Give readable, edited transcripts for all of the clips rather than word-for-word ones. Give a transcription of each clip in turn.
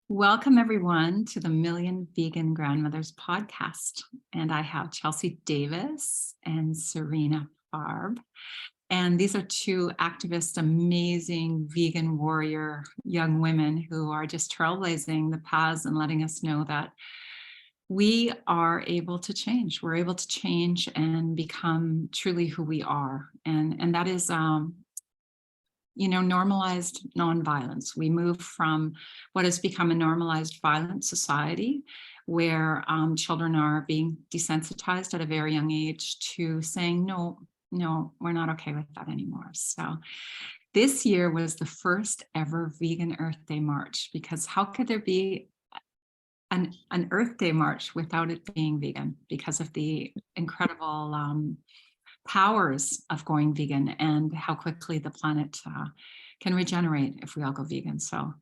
Welcome, everyone, to the Million Vegan Grandmothers podcast. And I have Chelsea Davis and Sarina Farb. And these are two activist, amazing vegan warrior young women who are just trailblazing the paths and letting us know that we are able to change. We're able to change and become truly who we are. And that is normalized nonviolence. We move from what has become a normalized violent society where children are being desensitized at a very young age to saying, no, we're not okay with that anymore. So this year was the first ever Vegan Earth Day March, because how could there be an Earth Day March without it being vegan, because of the incredible powers of going vegan and how quickly the planet can regenerate if we all go vegan. So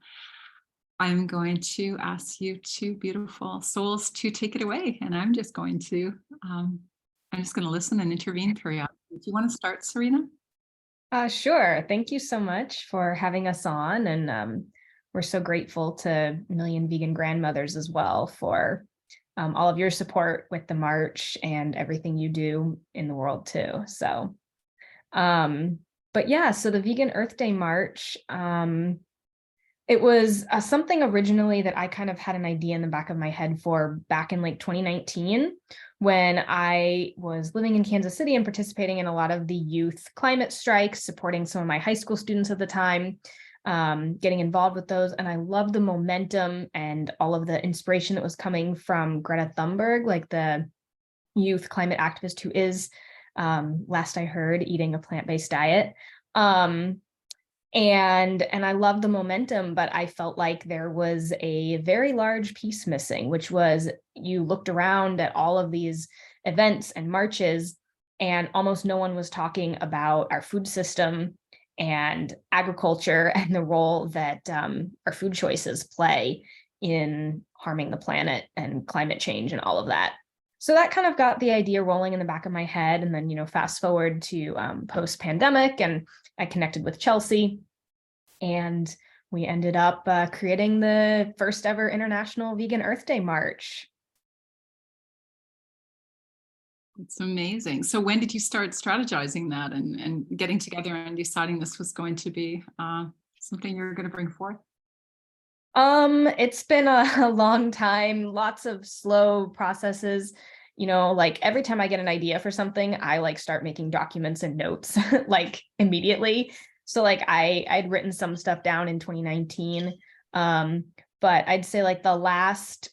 I'm going to ask you two beautiful souls to take it away, and I'm just going to listen and intervene periodically. Do you want to start, Sarina? Sure. Thank you so much for having us on, and we're so grateful to Million Vegan Grandmothers as well for all of your support with the march and everything you do in the world too. So, but yeah, so the Vegan Earth Day March, it was something originally that I kind of had an idea in the back of my head for back in like 2019, when I was living in Kansas City and participating in a lot of the youth climate strikes, supporting some of my high school students at the time, getting involved with those. And I loved the momentum and all of the inspiration that was coming from Greta Thunberg, like the youth climate activist who is, last I heard, eating a plant-based diet. And I loved the momentum, but I felt like there was a very large piece missing, which was you looked around at all of these events and marches, and almost no one was talking about our food system and agriculture and the role that our food choices play in harming the planet and climate change and all of that. So that kind of got the idea rolling in the back of my head. And then, fast forward to post-pandemic, and I connected with Chelsea, and we ended up creating the first ever International Vegan Earth Day March. It's amazing. So when did you start strategizing that and getting together and deciding this was going to be something you're going to bring forth? It's been a long time, lots of slow processes. Like every time I get an idea for something, I like start making documents and notes like immediately. So like I'd written some stuff down in 2019, but I'd say like the last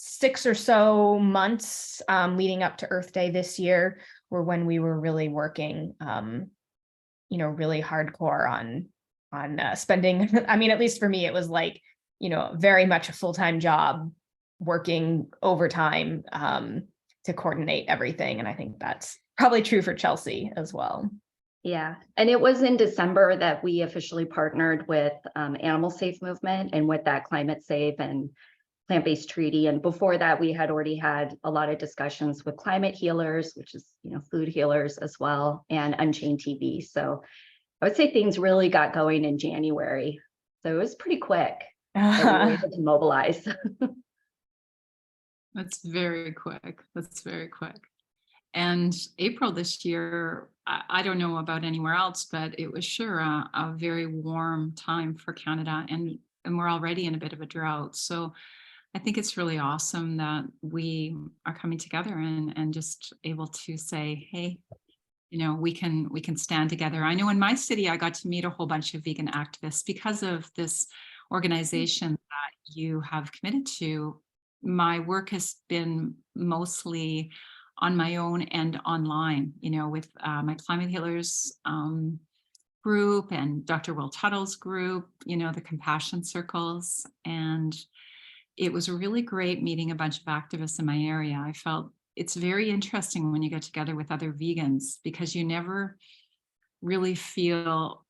6 or so months leading up to Earth Day this year were when we were really working, really hardcore on spending. I mean, at least for me, it was like, very much a full-time job, working overtime to coordinate everything. And I think that's probably true for Chelsea as well. Yeah, and it was in December that we officially partnered with Animal Safe Movement and with that Climate Safe and plant-based treaty. And before that, we had already had a lot of discussions with climate healers, which is, food healers as well, and Unchained TV. So I would say things really got going in January. So it was pretty quick that we were able to mobilize. That's very quick. That's very quick. And April this year, I don't know about anywhere else, but it was sure a very warm time for Canada, and we're already in a bit of a drought. So I think it's really awesome that we are coming together and just able to say, hey, we can stand together. I know in my city, I got to meet a whole bunch of vegan activists because of this organization that you have committed to. My work has been mostly on my own and online, with my Climate Healers group and Dr. Will Tuttle's group, the Compassion Circles. And it was really great meeting a bunch of activists in my area. I felt it's very interesting when you get together with other vegans, because you never really feel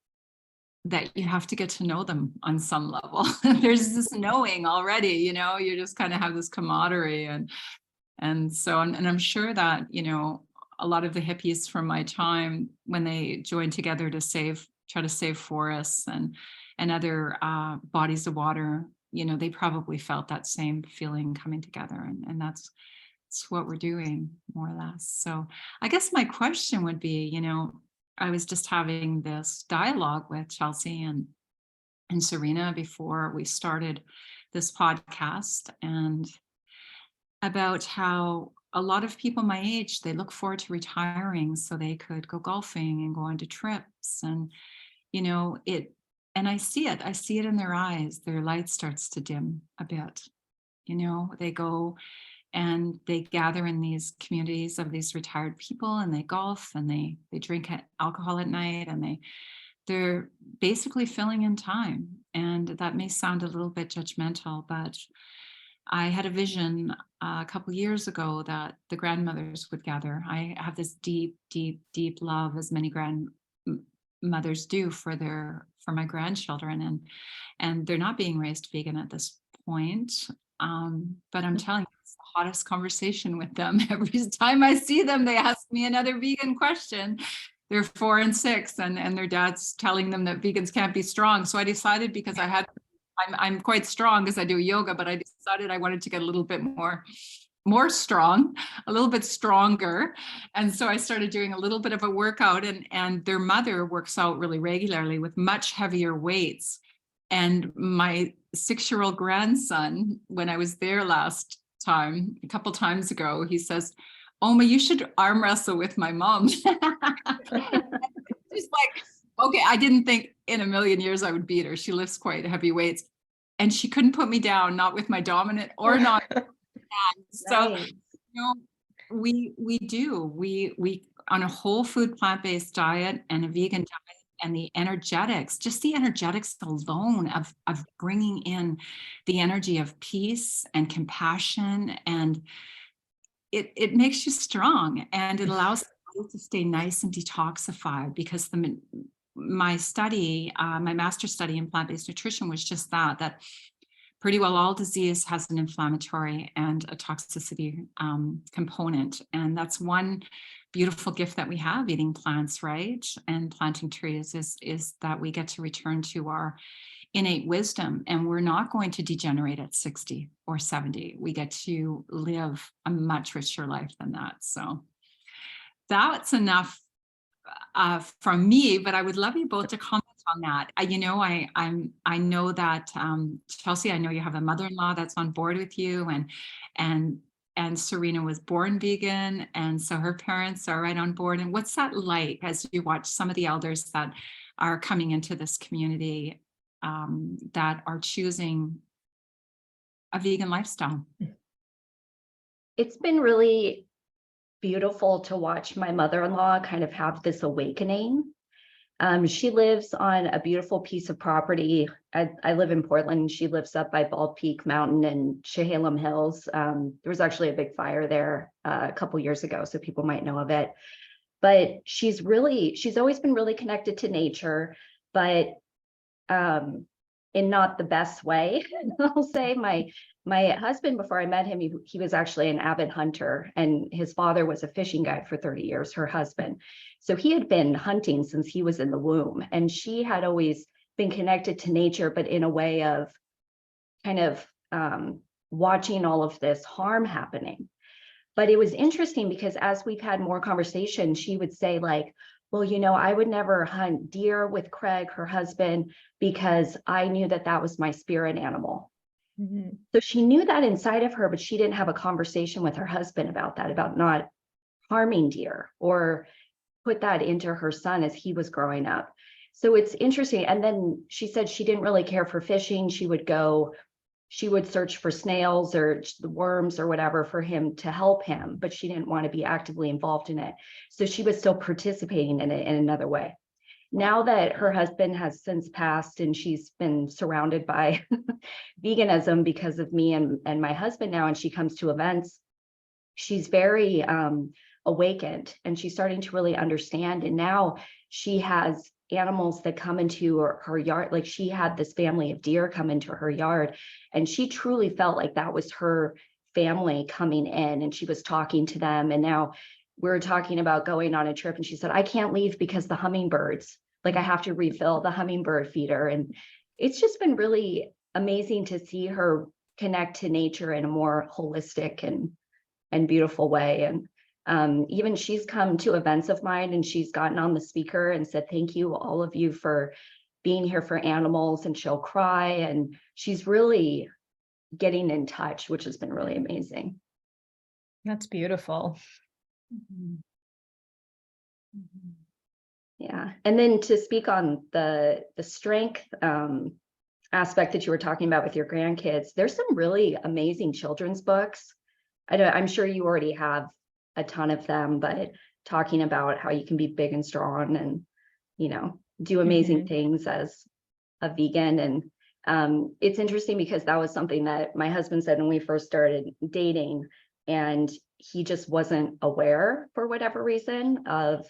that you have to get to know them on some level. There's this knowing already, you just kind of have this camaraderie. And so I'm sure that, a lot of the hippies from my time, when they joined together to try to save forests and other bodies of water, they probably felt that same feeling coming together, and that's what we're doing, more or less. So I guess my question would be, I was just having this dialogue with Chelsea and Sarina before we started this podcast, and about how a lot of people my age, they look forward to retiring so they could go golfing and go on to trips. And, and I see it in their eyes. Their light starts to dim a bit. They go and they gather in these communities of these retired people, and they golf, and they drink alcohol at night, and they're basically filling in time. And that may sound a little bit judgmental, but I had a vision a couple years ago that the grandmothers would gather. I have this deep, deep, deep love, as many grandmothers do, for my grandchildren, and they're not being raised vegan at this point. But I'm telling you, it's the hottest conversation with them. Every time I see them, they ask me another vegan question. They're 4 and 6, and their dad's telling them that vegans can't be strong. So I decided, because I'm quite strong because I do yoga, but I decided I wanted to get a little bit more strong, a little bit stronger. And so I started doing a little bit of a workout, and their mother works out really regularly with much heavier weights. And my 6-year-old grandson, when I was there last time, a couple times ago, he says, "Oma, you should arm wrestle with my mom." She's like, okay, I didn't think in a million years I would beat her. She lifts quite heavy weights, and she couldn't put me down, not with my dominant or not. So, Right. we on a whole food plant-based diet and a vegan diet, and the energetics, just the energetics alone of bringing in the energy of peace and compassion, and it makes you strong, and it allows the body to stay nice and detoxified, because my study, my master's study in plant-based nutrition was just that pretty well all disease has an inflammatory and a toxicity component. And that's one beautiful gift that we have eating plants, right? And planting trees is that we get to return to our innate wisdom, and we're not going to degenerate at 60 or 70. We get to live a much richer life than that. So that's enough from me, but I would love you both to comment on that. I know that Chelsea, I know you have a mother-in-law that's on board with you, and Sarina was born vegan, and so her parents are right on board. And what's that like as you watch some of the elders that are coming into this community that are choosing a vegan lifestyle? It's been really beautiful to watch my mother-in-law kind of have this awakening. She lives on a beautiful piece of property. I live in Portland. She lives up by Bald Peak Mountain and Chehalem Hills. There was actually a big fire there a couple years ago, so people might know of it. But she's always been really connected to nature, but in not the best way. I'll say my husband, before I met him, he was actually an avid hunter, and his father was a fishing guide for 30 years, her husband. So he had been hunting since he was in the womb, and she had always been connected to nature, but in a way of kind of watching all of this harm happening. But it was interesting because as we've had more conversation, she would say like, well, I would never hunt deer with Craig, her husband, because I knew that that was my spirit animal. Mm-hmm. So she knew that inside of her, but she didn't have a conversation with her husband about that, about not harming deer, or put that into her son as he was growing up. So it's interesting. And then she said she didn't really care for fishing. She would search for snails or the worms or whatever for him to help him, but she didn't want to be actively involved in it. So she was still participating in it in another way. Now that her husband has since passed and she's been surrounded by veganism because of me and my husband now, and she comes to events, she's very awakened, and she's starting to really understand. And now she has animals that come into her yard. Like, she had this family of deer come into her yard, and she truly felt like that was her family coming in, and she was talking to them. And now we're talking about going on a trip, and she said, I can't leave because the hummingbirds, like I have to refill the hummingbird feeder. And it's just been really amazing to see her connect to nature in a more holistic and beautiful way. And even she's come to events of mine and she's gotten on the speaker and said, thank you, all of you, for being here for animals, and she'll cry. And she's really getting in touch, which has been really amazing. That's beautiful. Mhm. Mhm. Yeah. And then to speak on the strength aspect that you were talking about with your grandkids, there's some really amazing children's books. I'm sure you already have a ton of them, but talking about how you can be big and strong and, do amazing things as a vegan. And it's interesting because that was something that my husband said when we first started dating, and he just wasn't aware, for whatever reason, of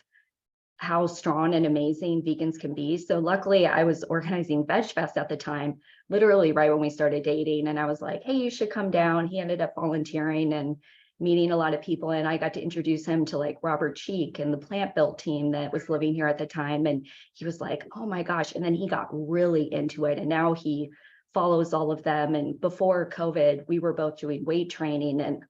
how strong and amazing vegans can be. So luckily I was organizing Veg Fest at the time, literally right when we started dating. And I was like, hey, you should come down. He ended up volunteering and meeting a lot of people. And I got to introduce him to like Robert Cheek and the Plant Built team that was living here at the time. And he was like, oh my gosh. And then he got really into it. And now he follows all of them. And before COVID, we were both doing weight training. And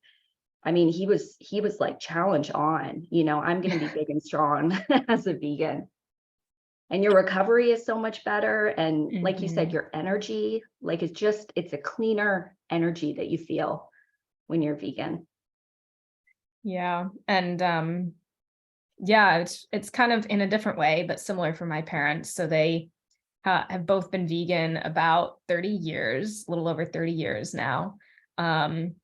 I mean, he was like, challenge on, I'm going to be big and strong as a vegan. And your recovery is so much better. And like you said, your energy, like it's a cleaner energy that you feel when you're vegan. Yeah. And yeah, it's kind of in a different way, but similar for my parents. So they have both been vegan about 30 years, a little over 30 years now. And,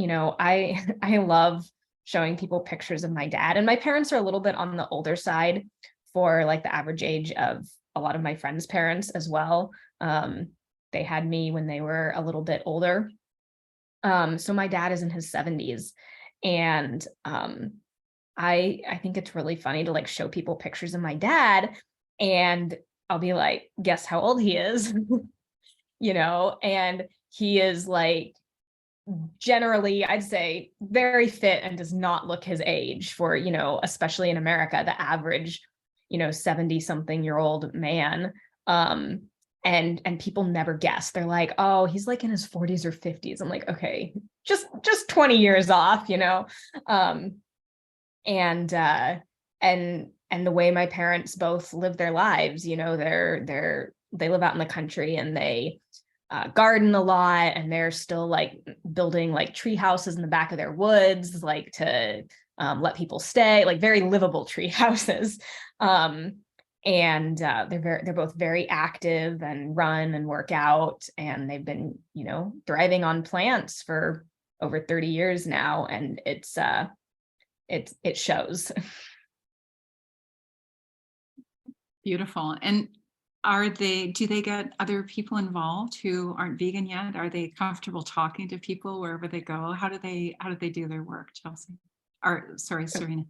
I love showing people pictures of my dad, and my parents are a little bit on the older side for like the average age of a lot of my friends' parents as well. They had me when they were a little bit older. So my dad is in his 70s, and I think it's really funny to like show people pictures of my dad, and I'll be like, guess how old he is, and he is like generally, I'd say, very fit and does not look his age for, especially in America, the average, 70 something year old man. And people never guess. They're like, oh, he's like in his 40s or 50s. I'm like, okay, just 20 years off, and the way my parents both live their lives, they live out in the country, and they garden a lot, and they're still like building like tree houses in the back of their woods, like to let people stay, like very livable tree houses. And they're both very active and run and work out, and they've been, thriving on plants for over 30 years now, and it shows. Beautiful. And do they get other people involved who aren't vegan yet? Are they comfortable talking to people wherever they go? How do they do their work, Chelsea? Or sorry, Sarina.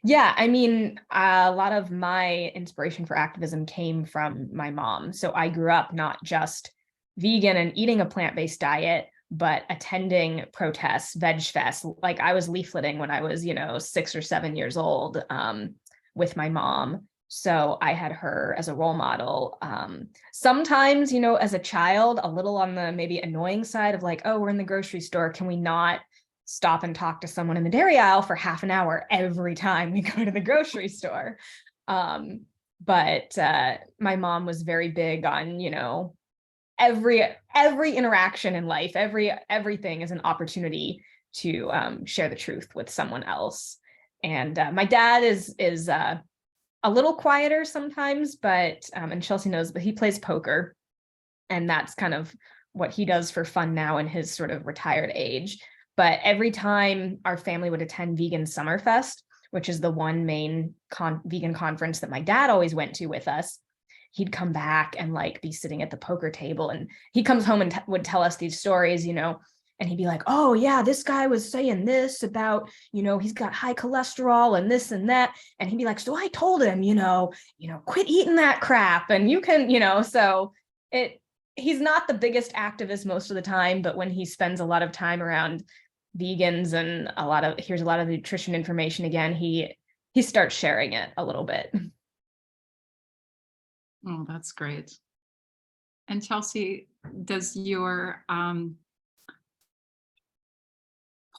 Yeah, I mean, a lot of my inspiration for activism came from my mom. So I grew up not just vegan and eating a plant-based diet, but attending protests, Veg Fest. Like I was leafleting when I was, 6 or 7 years old, with my mom. So I had her as a role model. Sometimes, as a child, a little on the maybe annoying side of like, oh, we're in the grocery store. Can we not stop and talk to someone in the dairy aisle for half an hour every time we go to the grocery store? But my mom was very big on, every interaction in life, everything is an opportunity to share the truth with someone else. And my dad is a little quieter sometimes, but and Chelsea knows, but he plays poker, and that's kind of what he does for fun now in his sort of retired age. But every time our family would attend Vegan Summerfest, which is the one main vegan conference that my dad always went to with us, he'd come back and like be sitting at the poker table, and he comes home and would tell us these stories, and he'd be like, oh yeah, this guy was saying this about, he's got high cholesterol and this and that. And he'd be like, so I told him, quit eating that crap. And you can, so he's not the biggest activist most of the time, but when he spends a lot of time around vegans and here's a lot of nutrition information again, he starts sharing it a little bit. Oh, that's great. And Chelsea, does your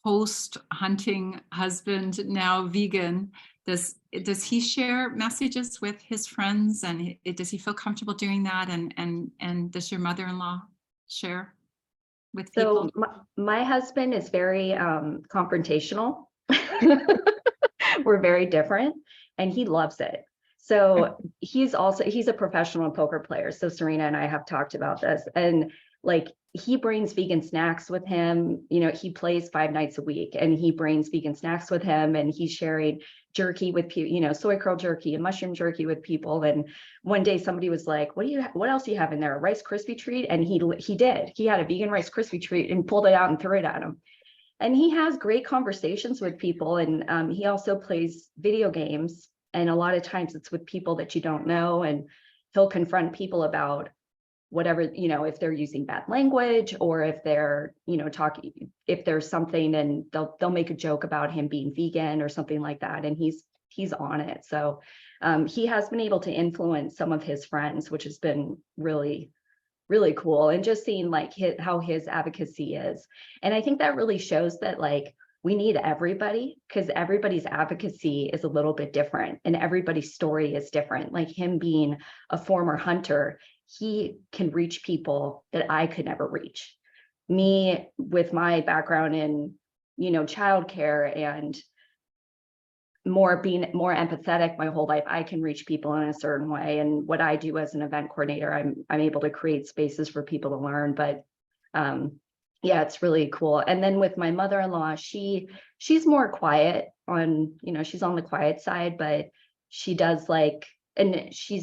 post-hunting husband, now vegan, does he share messages with his friends, and does he feel comfortable doing that? And does your mother-in-law share with people? So my husband is very confrontational. We're very different, and he loves it. So he's a professional poker player. So Sarina and I have talked about this, and like he brings vegan snacks with him. You know, he plays 5 nights a week, and he brings vegan snacks with him, and he's sharing jerky with people, you know, soy curl jerky and mushroom jerky with people. And one day somebody was like, what else do you have in there? A Rice Krispie treat? And he had a vegan Rice Krispie treat and pulled it out and threw it at him. And he has great conversations with people. And he also plays video games. And a lot of times it's with people that you don't know. And he'll confront people about whatever, you know, if they're using bad language, or if they're, you know, talking, if there's something, and they'll make a joke about him being vegan or something like that. And he's on it. So he has been able to influence some of his friends, which has been really, really cool. And just seeing like how his advocacy is. And I think that really shows that like we need everybody, because everybody's advocacy is a little bit different, and everybody's story is different. Like him being a former hunter, he can reach people that I could never reach. Me, with my background in, you know, childcare and being more empathetic my whole life, I can reach people in a certain way. And what I do as an event coordinator, I'm able to create spaces for people to learn. But yeah, it's really cool. And then with my mother-in-law, she's more quiet on, you know, she's on the quiet side, but she does like, and she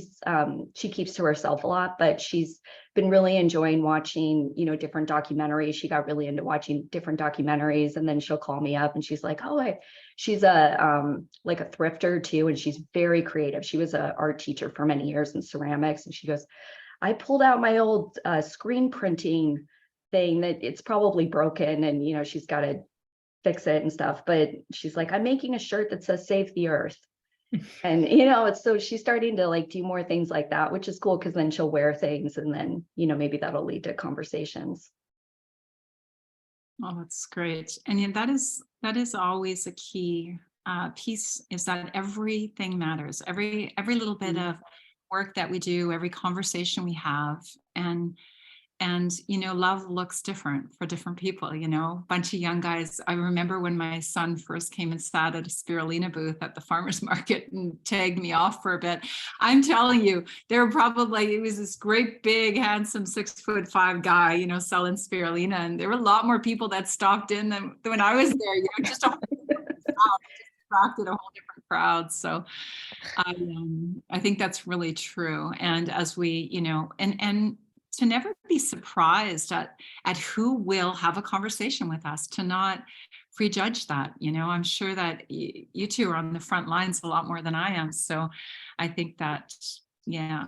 keeps to herself a lot, but she's been really enjoying watching, you know, different documentaries. She got really into watching different documentaries, and then she'll call me up and she's like, oh, she's a like a thrifter too, and she's very creative. She was an art teacher for many years in ceramics, and she goes, I pulled out my old screen printing thing that it's probably broken, and you know, she's got to fix it and stuff, but she's like, I'm making a shirt that says save the earth. And you know, so she's starting to like do more things like that, which is cool, because then she'll wear things, and then, you know, maybe that'll lead to conversations. Oh, that's great. And yeah, that is always a key piece, is that everything matters. Every little bit of work that we do, every conversation we have, and you know, love looks different for different people. You know, a bunch of young guys. I remember when my son first came and sat at a spirulina booth at the farmer's market and tagged me off for a bit. I'm telling you, there were probably, it was this great big handsome 6'5" guy, you know, selling spirulina, and there were a lot more people that stopped in than when I was there. You know, just a whole different crowd, just attracted a whole different crowd. So I think that's really true. And as we, you know, and to never be surprised at who will have a conversation with us, to not prejudge that. You know, I'm sure that you two are on the front lines a lot more than I am. So I think that, yeah.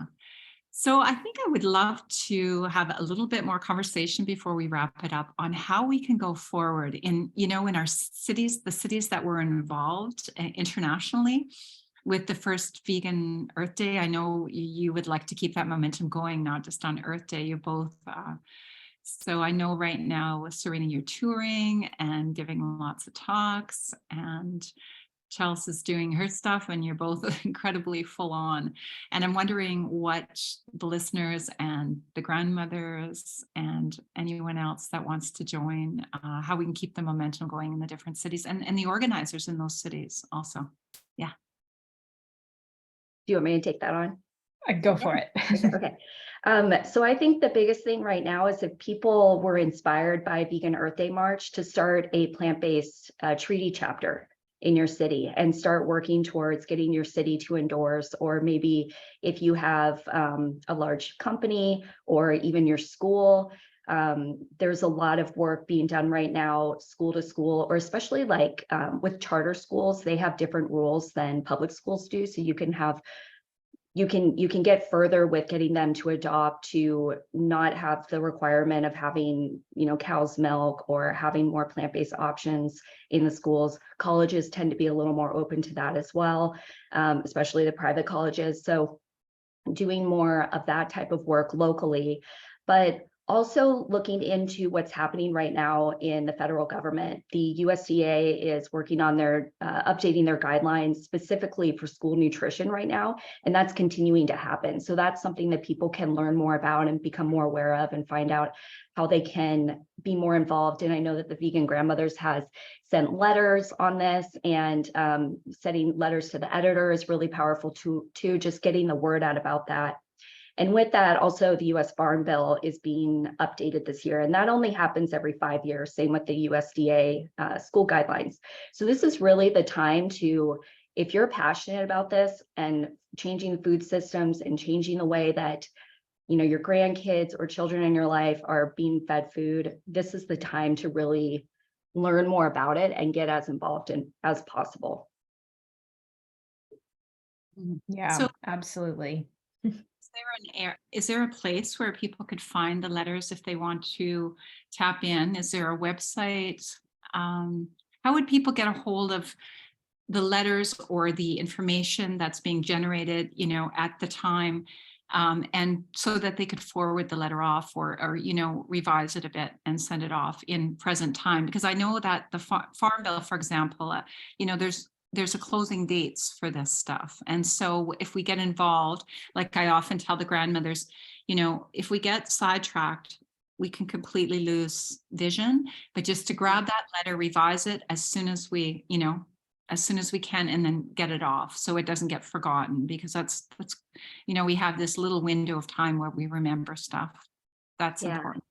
So I think I would love to have a little bit more conversation before we wrap it up on how we can go forward in, you know, in our cities, the cities that were involved internationally with the first Vegan Earth Day. I know you would like to keep that momentum going, not just on Earth Day. You both. So I know right now with Sarina, you're touring and giving lots of talks, and Chelsea's doing her stuff, and you're both incredibly full on. And I'm wondering what the listeners and the grandmothers and anyone else that wants to join, how we can keep the momentum going in the different cities, and the organizers in those cities also. Yeah. Do you want me to take that on? I'd go for it. Okay. So I think the biggest thing right now is if people were inspired by Vegan Earth Day March, to start a plant-based treaty chapter in your city and start working towards getting your city to endorse, or maybe if you have a large company or even your school, there's a lot of work being done right now, school to school, or especially like with charter schools, they have different rules than public schools do. So you can get further with getting them to adopt, to not have the requirement of having, you know, cow's milk, or having more plant-based options in the schools. Colleges tend to be a little more open to that as well, especially the private colleges. So doing more of that type of work locally, but also looking into what's happening right now in the federal government. The USDA is working on their updating their guidelines specifically for school nutrition right now, and that's continuing to happen. So that's something that people can learn more about and become more aware of and find out how they can be more involved. And I know that the Vegan Grandmothers has sent letters on this, and sending letters to the editor is really powerful too, just getting the word out about that. And with that, also the US Farm Bill is being updated this year, and that only happens every 5 years, same with the USDA school guidelines. So this is really the time to, if you're passionate about this and changing food systems and changing the way that your grandkids or children in your life are being fed food, this is the time to really learn more about it and get as involved as possible. Yeah, So absolutely. is there a place where people could find the letters if they want to tap in? Is there a website? How would people get a hold of the letters or the information that's being generated, at the time, and so that they could forward the letter off or revise it a bit and send it off in present time? Because I know that the Farm Bill, for example, there's a closing dates for this stuff. And so if we get involved, like I often tell the grandmothers, if we get sidetracked, we can completely lose vision. But just to grab that letter, revise it as soon as we can, and then get it off so it doesn't get forgotten, because that's we have this little window of time where we remember stuff. That's important.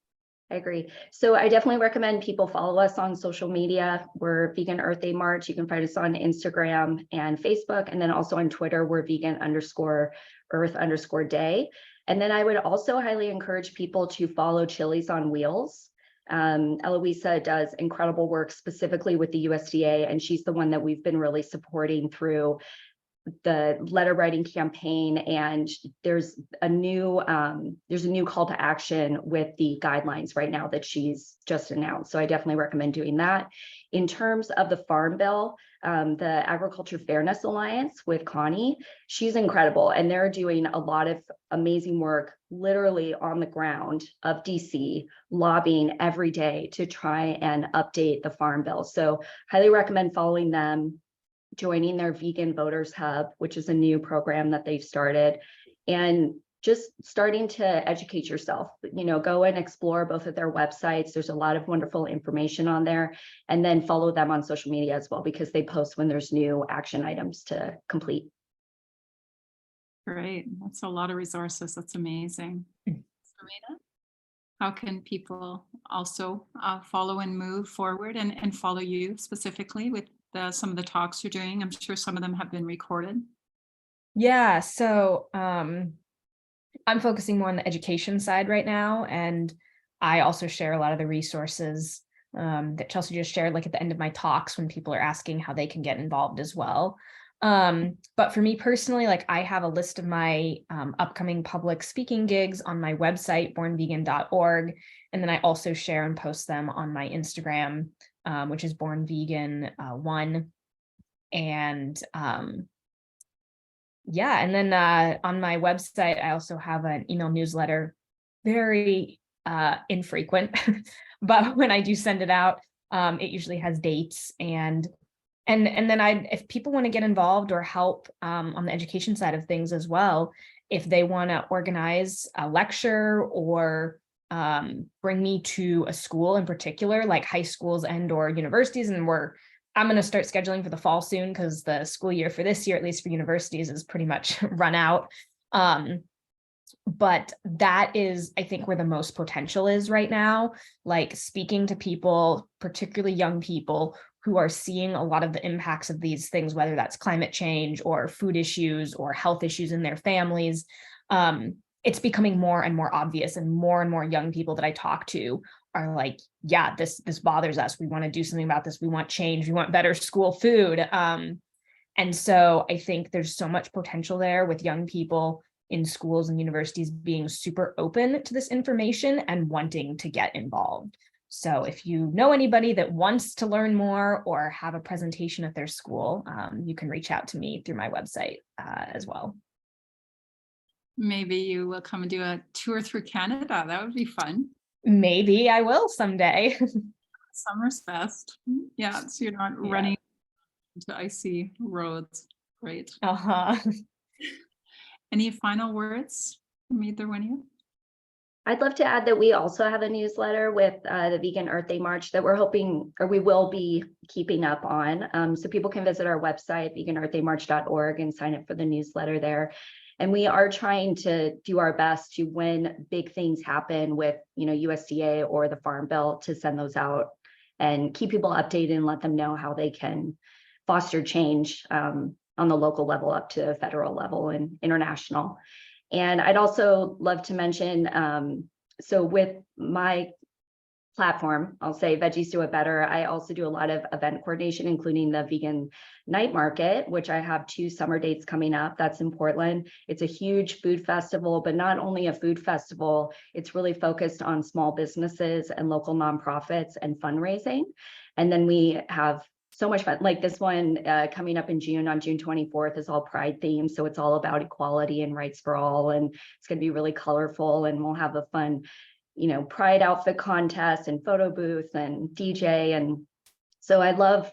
I agree. So I definitely recommend people follow us on social media. We're Vegan Earth Day March. You can find us on Instagram and Facebook, and then also on Twitter, we're vegan_earth_day. And then I would also highly encourage people to follow Chilies on Wheels. Eloisa does incredible work specifically with the USDA, and she's the one that we've been really supporting through the letter writing campaign. And there's a new call to action with the guidelines right now that she's just announced. So I definitely recommend doing that. In terms of the Farm Bill, the Agriculture Fairness Alliance with Connie, she's incredible, and they're doing a lot of amazing work literally on the ground of DC, lobbying every day to try and update the Farm Bill. So highly recommend following them, joining their Vegan Voters Hub, which is a new program that they've started, and just starting to educate yourself. Go and explore both of their websites. There's a lot of wonderful information on there, and then follow them on social media as well, because they post when there's new action items to complete. Great. That's a lot of resources. That's amazing. Sarina, how can people also follow and move forward and follow you specifically with some of the talks you're doing? I'm sure some of them have been recorded. Yeah, so I'm focusing more on the education side right now, and I also share a lot of the resources that Chelsea just shared, like at the end of my talks when people are asking how they can get involved as well. But for me personally, like I have a list of my upcoming public speaking gigs on my website, bornvegan.org. And then I also share and post them on my Instagram, which is bornvegan1. And yeah, and then on my website, I also have an email newsletter, very infrequent, but when I do send it out, it usually has dates and then if people want to get involved or help on the education side of things as well, if they want to organize a lecture or bring me to a school in particular, like high schools and or universities, and I'm going to start scheduling for the fall soon because the school year for this year, at least for universities, is pretty much run out. But that is, I think, where the most potential is right now, like speaking to people, particularly young people who are seeing a lot of the impacts of these things, whether that's climate change or food issues or health issues in their families. It's becoming more and more obvious, and more young people that I talk to are like, yeah, this bothers us. We want to do something about this. We want change. We want better school food. And so I think there's so much potential there with young people in schools and universities being super open to this information and wanting to get involved. So if you know anybody that wants to learn more or have a presentation at their school, you can reach out to me through my website as well. maybe you will come and do a tour through Canada. That would be fun. Maybe I will someday. Summer's best. Yeah, so you're not Yeah. running into icy roads. Great. Uh-huh. Any final words from either one of you? I'd love to add that we also have a newsletter with the Vegan Earth Day March that we're hoping, or we will be keeping up on. So people can visit our website, veganearthdaymarch.org, and sign up for the newsletter there. And we are trying to do our best to, when big things happen with, USDA or the Farm Bill, to send those out and keep people updated and let them know how they can foster change on the local level up to federal level and international. And I'd also love to mention, so with my platform, I'll say Veggies Do It Better, I also do a lot of event coordination, including the Vegan Night Market, which I have 2 summer dates coming up. That's in Portland. It's a huge food festival, but not only a food festival, it's really focused on small businesses and local nonprofits and fundraising. And then we have so much fun. Like this one coming up in June, on June 24th, is all Pride themed. So it's all about equality and rights for all. And it's going to be really colorful. And we'll have a fun, Pride outfit contest and photo booth and DJ. And so I love,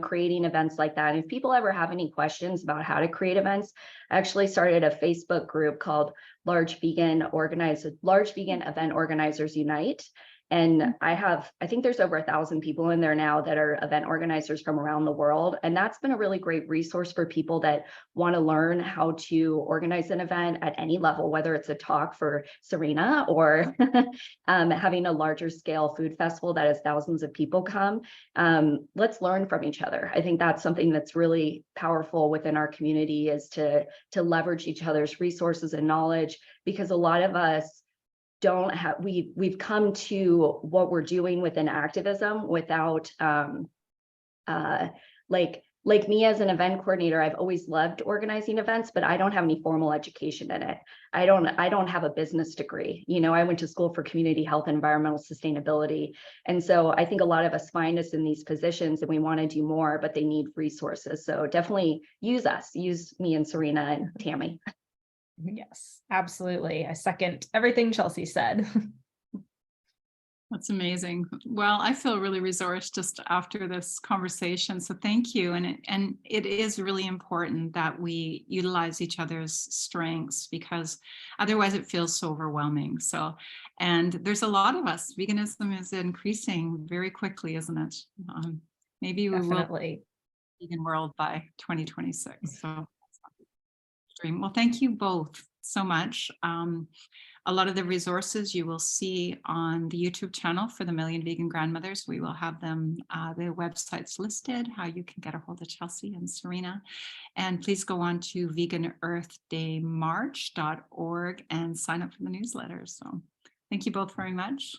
creating events like that. And if people ever have any questions about how to create events, I actually started a Facebook group called Large Vegan Event Organizers Unite. And I think there's over 1,000 people in there now that are event organizers from around the world. And that's been a really great resource for people that want to learn how to organize an event at any level, whether it's a talk for Sarina or having a larger scale food festival that has thousands of people come. Let's learn from each other. I think that's something that's really powerful within our community, is to leverage each other's resources and knowledge, because a lot of us we've come to what we're doing within activism without like me as an event coordinator. I've always loved organizing events, but I don't have any formal education in it. I don't have a business degree. I went to school for community health and environmental sustainability. And so I think a lot of us find us in these positions and we want to do more, but they need resources. So definitely use me and Sarina and Tammy. Yes, absolutely. I second everything Chelsea said. That's amazing. Well, I feel really resourced just after this conversation. So thank you. And it is really important that we utilize each other's strengths, because otherwise it feels so overwhelming. So, and there's a lot of us. Veganism is increasing very quickly, isn't it? Maybe we Definitely. will be vegan world by 2026. So dream. Well, thank you both so much. A lot of the resources you will see on the YouTube channel for the Million Vegan Grandmothers. We will have them, the websites listed, how you can get a hold of Chelsea and Sarina. And please go on to veganearthdaymarch.org and sign up for the newsletter. So thank you both very much.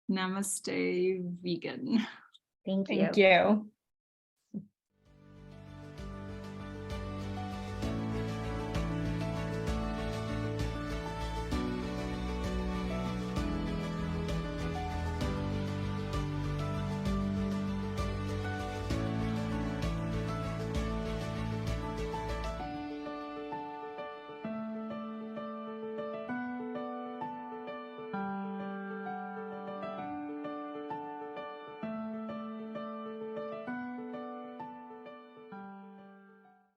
Namaste, vegan. Thank you. Thank you.